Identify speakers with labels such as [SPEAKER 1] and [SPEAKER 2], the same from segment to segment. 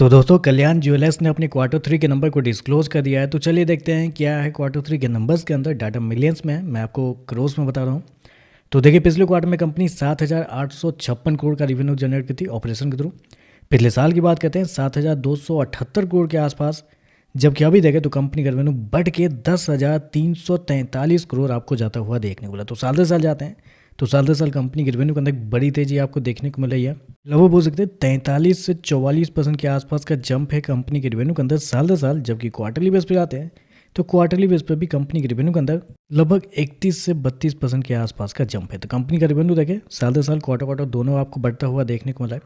[SPEAKER 1] तो दोस्तों कल्याण ज्वेलर्स ने अपने क्वार्टर 3 के नंबर को डिस्क्लोज कर दिया है। तो चलिए देखते हैं क्या है क्वार्टर 3 के नंबर्स के अंदर। डाटा मिलियंस में है, मैं आपको क्रोर्स में बता रहा हूँ। तो देखिए पिछले क्वार्टर में कंपनी 7,856 करोड़ का रेवेन्यू जनरेट की थी ऑपरेशन के थ्रू। पिछले साल की बात करते हैं 7,278 करोड़ के आसपास, जबकि अभी देखें तो कंपनी का रेवेन्यू बढ़ के 10,343 करोड़ आपको जाता हुआ देखने को मिला। तो साल दर साल जाते हैं तो साल दर साल कंपनी के रेवेन्यू के अंदर एक बड़ी तेजी आपको देखने को मिल रही है। लगभग बोल सकते हैं 43 से 44% के आसपास का जंप है कंपनी के रेवेन्यू के अंदर साल दर साल। जबकि क्वार्टरली बेस पे जाते हैं तो क्वार्टरली बेस पे भी कंपनी के रेवेन्यू के अंदर लगभग 31 से 32% के आसपास का जंप है। तो कंपनी का रेवेन्यू देखें साल दर साल क्वार्टर क्वार्टर दोनों आपको बढ़ता हुआ देखने को मिला है।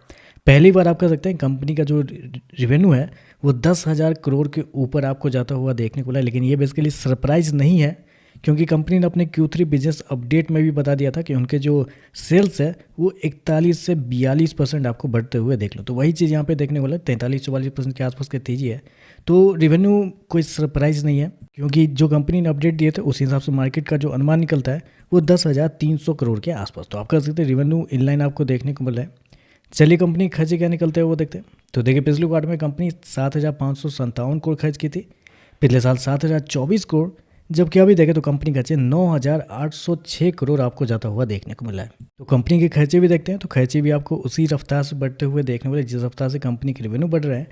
[SPEAKER 1] पहली बार आप कह सकते हैं कंपनी का जो रेवेन्यू है वो 10,000 करोड़ के ऊपर आपको जाता हुआ देखने को मिला है। लेकिन ये बेसिकली सरप्राइज नहीं है, क्योंकि कंपनी ने अपने Q3 बिजनेस अपडेट में भी बता दिया था कि उनके जो सेल्स है वो 41 से 42% आपको बढ़ते हुए देख लो। तो वही चीज़ यहाँ पे देखने को मिला, 43-44% के आसपास की तेजी है। तो रेवेन्यू कोई सरप्राइज नहीं है, क्योंकि जो कंपनी ने अपडेट दिए थे उस हिसाब से मार्केट का जो अनुमान निकलता है वो 10,300 करोड़ के आसपास। तो आप कह सकते हैं रेवेन्यू इनलाइन आपको देखने को मिल रहा है। चलिए कंपनी खर्चे क्या निकलते हैं वो देखते हैं। तो देखिए पिछले क्वार्टर में कंपनी 7,557 करोड़ खर्च की थी, पिछले साल 7,024 करोड़, जबकि अभी देखें तो कंपनी का खर्चे 9,806 करोड़ आपको जाता हुआ देखने को मिला है। तो कंपनी के खर्चे भी देखते हैं तो खर्चे भी आपको उसी रफ्तार से बढ़ते हुए देखने को मिले जिस रफ्तार से कंपनी के रेवेन्यू बढ़ रहे हैं,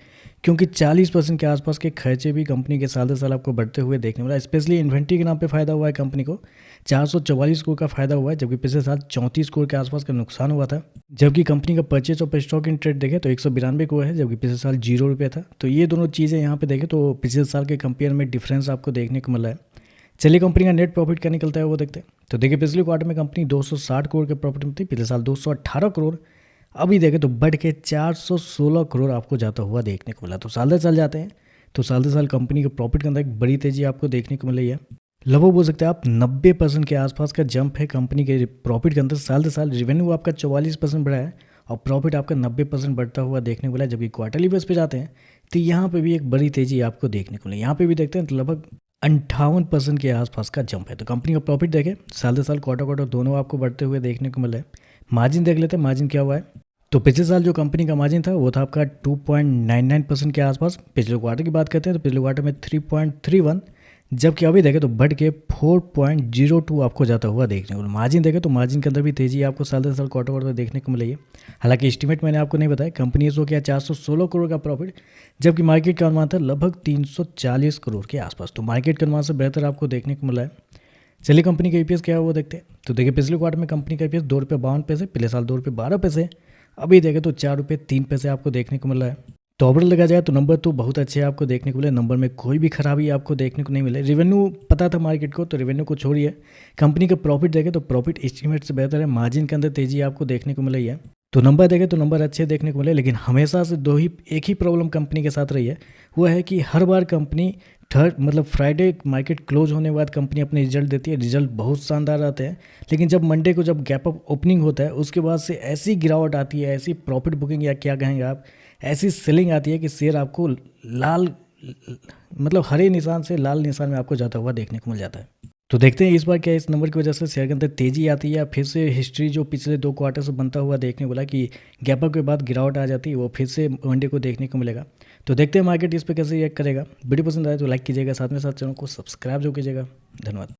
[SPEAKER 1] क्योंकि 40% के आसपास के खर्चे भी कंपनी के साल दर साल आपको बढ़ते हुए देखने को मिला। स्पेशली इन्वेंट्री के नाम पे फायदा हुआ है कंपनी को, 444 करोड़ का फायदा हुआ है, जबकि पिछले साल 34 करोड़ के आसपास का नुकसान हुआ था। जबकि कंपनी का purchase of stock in trade देखें तो 192 करोड़ है, जबकि पिछले साल 0 रुपये था। तो ये दोनों चीज़ें यहाँ पे देखें तो पिछले साल के कंपेयर में डिफरेंस आपको देखने को मिला है। चलिए कंपनी का नेट प्रॉफिट क्या निकलता है वो देखते हैं। तो देखिए पिछले क्वार्टर में कंपनी 260 करोड़ के प्रॉफिट में थी, पिछले साल 218 करोड़, अभी देखें तो बढ़ के 416 करोड़ आपको जाता हुआ देखने को मिला। तो साल दर साल जाते हैं तो साल दर साल कंपनी के प्रॉफिट के अंदर एक बड़ी तेजी आपको देखने को मिल रही है। लगभग बोल सकते हैं आप 90% के आसपास का जंप है कंपनी के प्रॉफिट के अंदर। साल दर साल रेवेन्यू आपका 44% बढ़ा है और प्रॉफिट आपका 90% बढ़ता हुआ देखने को मिला है। जबकि क्वार्टरली बेस पे जाते हैं तो यहाँ पे भी एक बड़ी तेजी आपको देखने को मिली। यहाँ पे भी देखते हैं तो लगभग 58% के आसपास का जंप है। तो कंपनी का प्रॉफिट देखें साल दर साल क्वार्टर क्वार्टर दोनों आपको बढ़ते हुए देखने को मिला है। मार्जिन देख लेते हैं, मार्जिन क्या हुआ है। तो पिछले साल जो कंपनी का मार्जिन था वो था आपका 2.99% के आसपास। पिछले क्वार्टर की बात करते हैं तो पिछले क्वार्टर में 3.31, जबकि अभी देखें तो बढ़ के 4.02 आपको जाता हुआ देखने को। मार्जिन देखें तो मार्जिन के अंदर भी तेजी आपको साल दर साल क्वार्टर क्वार्टर देखने को मिली है। हालांकि एस्टीमेट मैंने आपको नहीं बताया, कंपनी ने किया 416 करोड़ का प्रॉफिट, जबकि मार्केट का अनुमान था लगभग 340 करोड़ के आसपास। तो मार्केट के अनुमान से बेहतर आपको देखने को मिला है। चलिए कंपनी का EPS क्या है वो देखते हैं। तो देखिए पिछले क्वार्टर में कंपनी का EPS 2.52 रुपये, पिछले साल 2.12 रुपये, अभी देखें तो 4.03 आपको देखने को मिला है। तो ओवरऑल लगा जाए तो नंबर तो बहुत अच्छे आपको देखने को मिले, नंबर में कोई भी खराबी आपको देखने को नहीं मिले। रेवेन्यू पता था मार्केट को, तो रेवेन्यू को छोड़िए, कंपनी का प्रॉफिट देखें तो प्रॉफिट एस्टीमेट से बेहतर है। मार्जिन के अंदर तेजी आपको देखने को मिली है। तो नंबर देखें तो नंबर अच्छे देखने को मिले, लेकिन हमेशा से एक ही प्रॉब्लम कंपनी के साथ रही है, वो है कि हर बार कंपनी फ्राइडे मार्केट क्लोज होने के बाद कंपनी अपने रिजल्ट देती है, रिजल्ट बहुत शानदार आते हैं, लेकिन जब मंडे को जब गैप अप ओपनिंग होता है उसके बाद से ऐसी गिरावट आती है, ऐसी प्रॉफिट बुकिंग या क्या कहेंगे आप, ऐसी सेलिंग आती है कि शेयर आपको लाल हरे निशान से लाल निशान में आपको जाता हुआ देखने को मिल जाता है। तो देखते हैं इस बार क्या इस नंबर की वजह से शेयर के अंदर तेजी आती है या फिर से हिस्ट्री जो पिछले 2 क्वार्टर से बनता हुआ देखने को मिला कि गैप अप के बाद गिरावट आ जाती है, वो फिर से मंडे को देखने को मिलेगा। तो देखते हैं मार्केट इस पर कैसे रिएक्ट करेगा। वीडियो पसंद आए तो लाइक कीजिएगा, साथ में साथ चैनल को सब्सक्राइब जो कीजिएगा। धन्यवाद।